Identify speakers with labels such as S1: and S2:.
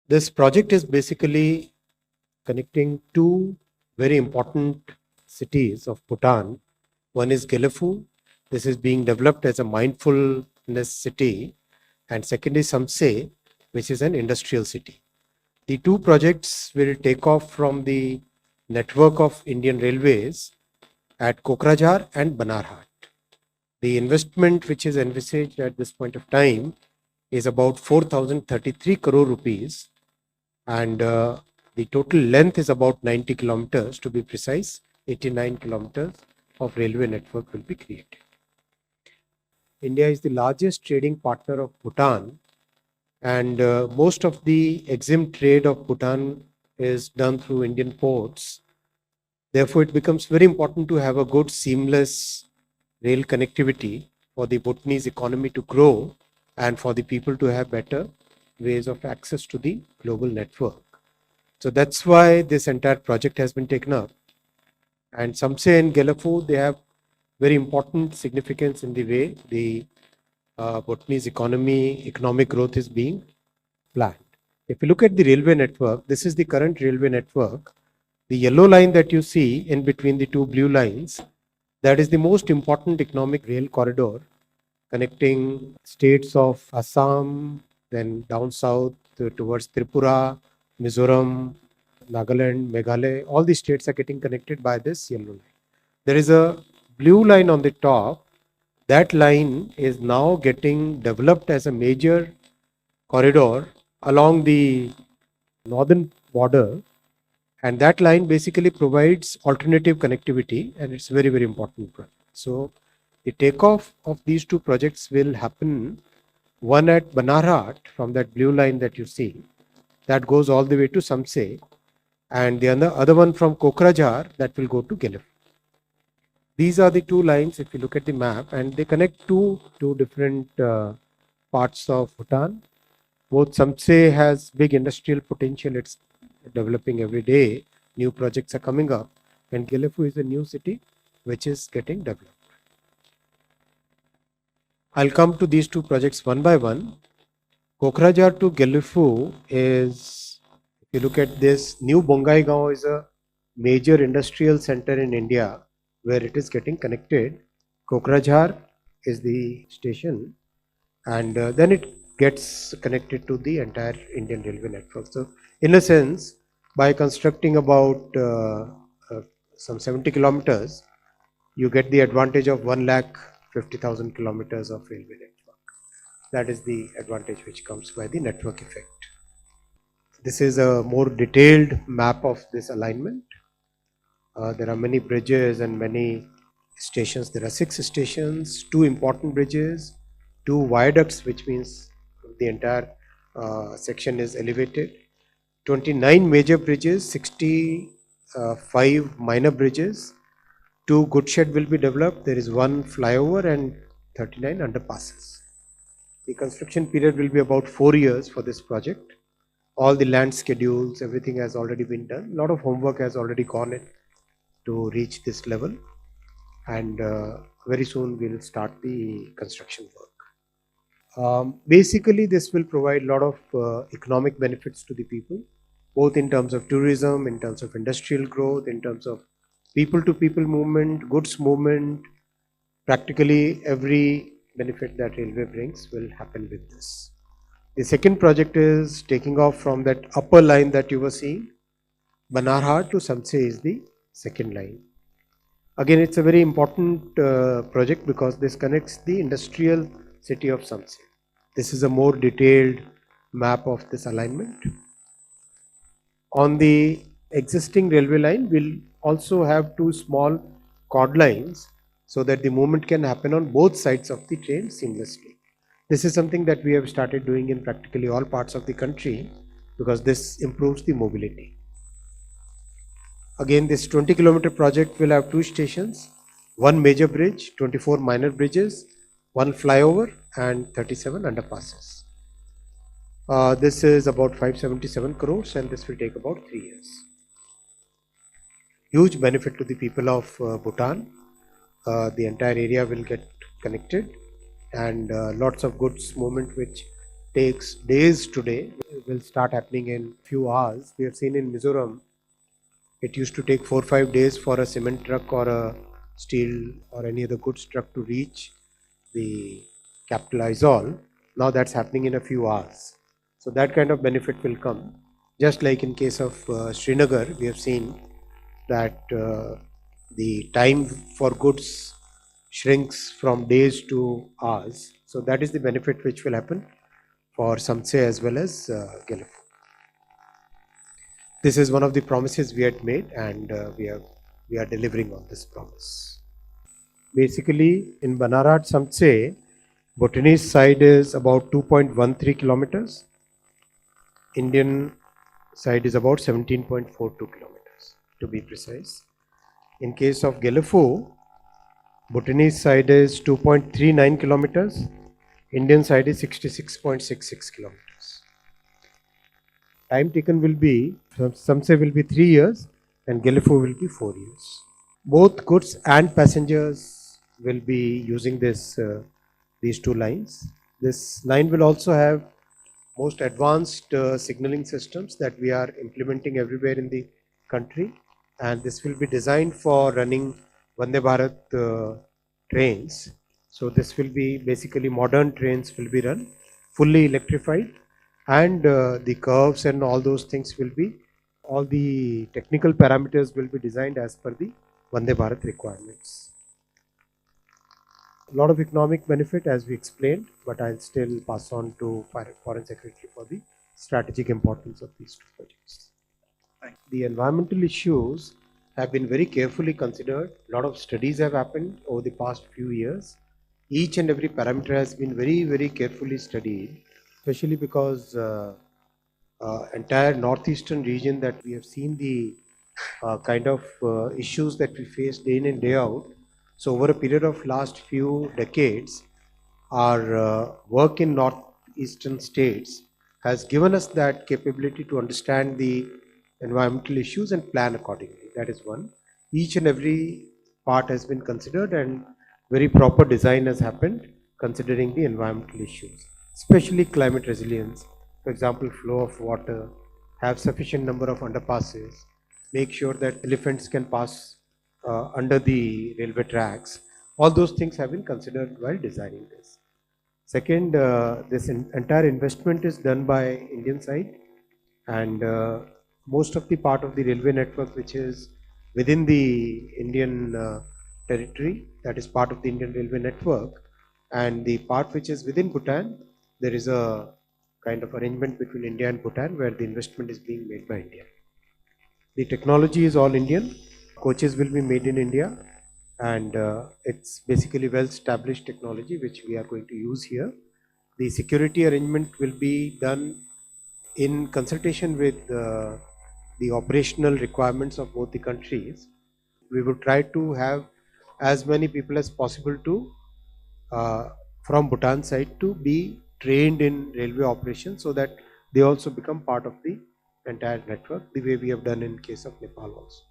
S1: This project is basically connecting two very important cities of Bhutan. One is Gelephu. This is being developed as a mindfulness city. And second is Samtse, which is an industrial city. The two projects will take off from the network of Indian Railways at Kokrajhar and Banarhat. The investment which is envisaged at this point of time is about 4,033 crore rupees, and the total length is about 90 kilometers, to be precise. 89 kilometers of railway network will be created. India is the largest trading partner of Bhutan, and most of the EXIM trade of Bhutan is done through Indian ports. Therefore, it becomes very important to have a good seamless rail connectivity for the Bhutanese economy to grow and for the people to have better ways of access to the global network. So that's why this entire project has been taken up. And Samtse and Gelephu, they have very important significance in the way the Bhutanese economic growth is being planned. If you look at the railway network, this is the current railway network. The yellow line that you see in between the two blue lines, that is the most important economic rail corridor connecting states of Assam, then down south towards Tripura, Mizoram, Nagaland, Meghalaya. All the states are getting connected by this yellow line. There is a blue line on the top. That line is now getting developed as a major corridor along the northern border, and that line basically provides alternative connectivity, and it's very, very important project. So the takeoff of these two projects will happen, one at Banarhat from that blue line that you see, that goes all the way to Samtse, and the other one from Kokrajhar that will go to Gelephu. These are the two lines if you look at the map, and they connect two different parts of Bhutan. Both Samtse has big industrial potential. It's developing every day. New projects are coming up, and Gelephu is a new city which is getting developed. I'll come to these two projects one by one. Kokrajhar to Gelephu is, if you look at this, New Bongaigaon is a major industrial center in India where it is getting connected. Kokrajhar is the station, and then it gets connected to the entire Indian railway network. So, in a sense, by constructing about some 70 kilometers, you get the advantage of 1,50,000 kilometers of railway network. That is the advantage which comes by the network effect. This is a more detailed map of this alignment. There are many bridges and many stations. There are 6 stations, 2 important bridges, 2 viaducts, which means the entire section is elevated, 29 major bridges, 65 minor bridges, 2 goods shed will be developed. There is 1 flyover and 39 underpasses. The construction period will be about 4 years for this project. All the land schedules, everything has already been done. A lot of homework has already gone in to reach this level, and very soon we'll start the construction work. Basically, this will provide a lot of economic benefits to the people, both in terms of tourism, in terms of industrial growth, in terms of people-to-people movement, goods movement. Practically every benefit that railway brings will happen with this. The second project is taking off from that upper line that you were seeing. Banarhat to Samtse is the second line. Again, it's a very important project because this connects the industrial city of Samtse. This is a more detailed map of this alignment. On the existing railway line, we'll also have 2 small cord lines so that the movement can happen on both sides of the train seamlessly. This is something that we have started doing in practically all parts of the country because this improves the mobility. Again, this 20-kilometer project will have 2 stations, 1 major bridge, 24 minor bridges, 1 flyover and 37 underpasses. This is about 577 crores and this will take about 3 years. Huge benefit to the people of Bhutan. The entire area will get connected and lots of goods movement which takes days today will start happening in few hours. We have seen in Mizoram, it used to take 4 or 5 days for a cement truck or a steel or any other goods truck to reach the capital Aizawl. Now that's happening in a few hours. So that kind of benefit will come. Just like in case of Srinagar, we have seen that the time for goods shrinks from days to hours. So that is the benefit which will happen for Samtse as well as Gelephu. This is one of the promises we had made, and we are delivering on this promise. Basically, in Banarhat-Samtse, Bhutanese side is about 2.13 kilometers. Indian side is about 17.42 kilometers, to be precise. In case of Gelephu, Bhutanese side is 2.39 kilometers. Indian side is 66.66 kilometers. Time taken will be, Samtse will be 3 years and Gelephu will be 4 years. Both goods and passengers will be using these two lines. This line will also have most advanced signaling systems that we are implementing everywhere in the country, and this will be designed for running Vande Bharat trains. So this will be basically modern trains will be run fully electrified, and the curves and all those things will be, all the technical parameters will be designed as per the Vande Bharat requirements. A lot of economic benefit as we explained, but I'll still pass on to Foreign Secretary for the strategic importance of these two projects. The environmental issues have been very carefully considered. A lot of studies have happened over the past few years. Each and every parameter has been very, very carefully studied, especially because entire northeastern region that we have seen the kind of issues that we face day in and day out. So over a period of last few decades, our work in northeastern states has given us that capability to understand the environmental issues and plan accordingly. That is one. Each and every part has been considered and very proper design has happened considering the environmental issues, especially climate resilience. For example, flow of water, have sufficient number of underpasses, make sure that elephants can pass under the railway tracks. All those things have been considered while designing this. Second, this entire investment is done by Indian side, and most of the part of the railway network which is within the Indian territory, that is part of the Indian railway network, and the part which is within Bhutan, there is a kind of arrangement between India and Bhutan where the investment is being made by India. The technology is all Indian. Coaches will be made in India, and it's basically well established technology which we are going to use here. The security arrangement will be done in consultation with the operational requirements of both the countries. We will try to have as many people as possible to from Bhutan side to be trained in railway operations so that they also become part of the entire network, the way we have done in case of Nepal also.